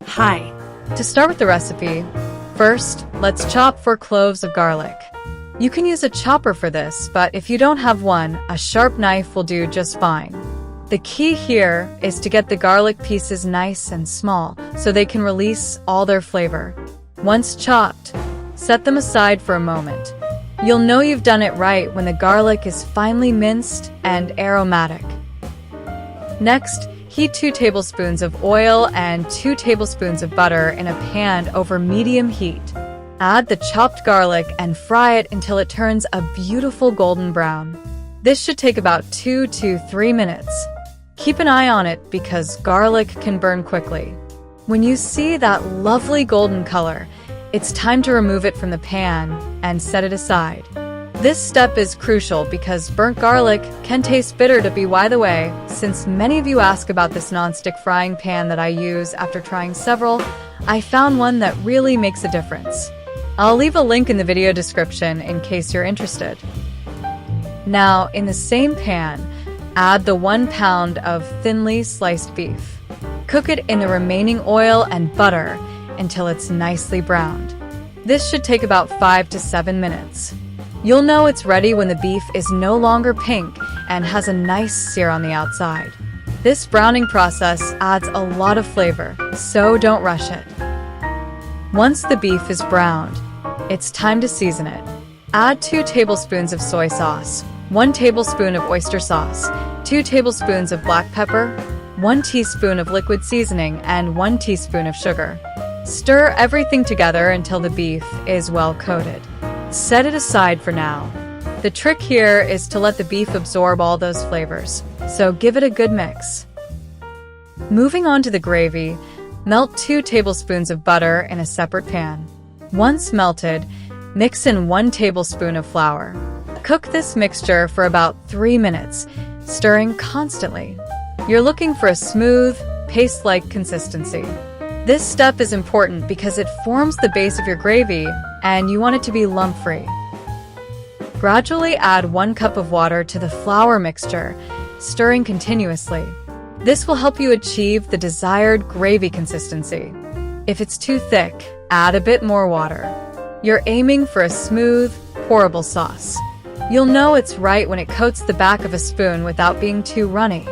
Hi. To start with the recipe, first, let's chop 4 cloves of garlic. You can use a chopper for this, but if you don't have one, a sharp knife will do just fine. The key here is to get the garlic pieces nice and small so they can release all their flavor. Once chopped, set them aside for a moment. You'll know you've done it right when the garlic is finely minced and aromatic. Next, heat 2 tablespoons of oil and 2 tablespoons of butter in a pan over medium heat. Add the chopped garlic and fry it until it turns a beautiful golden brown. This should take about 2 to 3 minutes. Keep an eye on it because garlic can burn quickly. When you see that lovely golden color, it's time to remove it from the pan and set it aside. This step is crucial because burnt garlic can taste bitter. By the way, since many of you ask about this non-stick frying pan that I use after trying several, I found one that really makes a difference. I'll leave a link in the video description in case you're interested. Now, in the same pan, add the 1 pound of thinly sliced beef. Cook it in the remaining oil and butter until it's nicely browned. This should take about 5 to 7 minutes. You'll know it's ready when the beef is no longer pink and has a nice sear on the outside. This browning process adds a lot of flavor, so don't rush it. Once the beef is browned, it's time to season it. Add 2 tablespoons of soy sauce, 1 tablespoon of oyster sauce, 2 tablespoons of black pepper, 1 teaspoon of liquid seasoning, and 1 teaspoon of sugar. Stir everything together until the beef is well coated. Set it aside for now. The trick here is to let the beef absorb all those flavors, so give it a good mix. Moving on to the gravy, melt 2 tablespoons of butter in a separate pan. Once melted, mix in 1 tablespoon of flour. Cook this mixture for about 3 minutes, stirring constantly. You're looking for a smooth, paste-like consistency. This step is important because it forms the base of your gravy and you want it to be lump-free. Gradually add 1 cup of water to the flour mixture, stirring continuously. This will help you achieve the desired gravy consistency. If it's too thick, add a bit more water. You're aiming for a smooth, pourable sauce. You'll know it's right when it coats the back of a spoon without being too runny.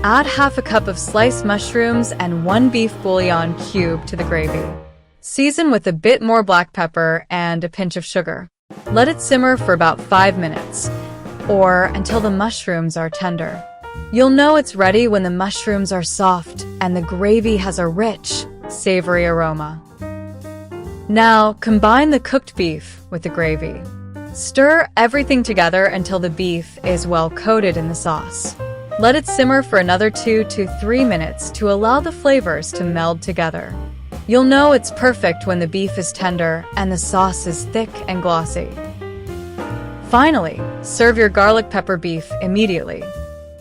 Add half a cup of sliced mushrooms and 1 beef bouillon cube to the gravy. Season with a bit more black pepper and a pinch of sugar. Let it simmer for about 5 minutes, or until the mushrooms are tender. You'll know it's ready when the mushrooms are soft and the gravy has a rich, savory aroma. Now, combine the cooked beef with the gravy. Stir everything together until the beef is well coated in the sauce. Let it simmer for another 2 to 3 minutes to allow the flavors to meld together. You'll know it's perfect when the beef is tender and the sauce is thick and glossy. Finally, serve your garlic pepper beef immediately.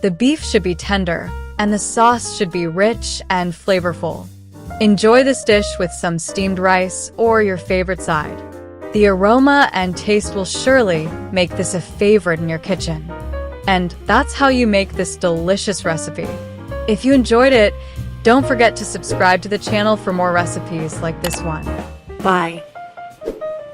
The beef should be tender, and the sauce should be rich and flavorful. Enjoy this dish with some steamed rice or your favorite side. The aroma and taste will surely make this a favorite in your kitchen. And that's how you make this delicious recipe. If you enjoyed it, don't forget to subscribe to the channel for more recipes like this one. Bye.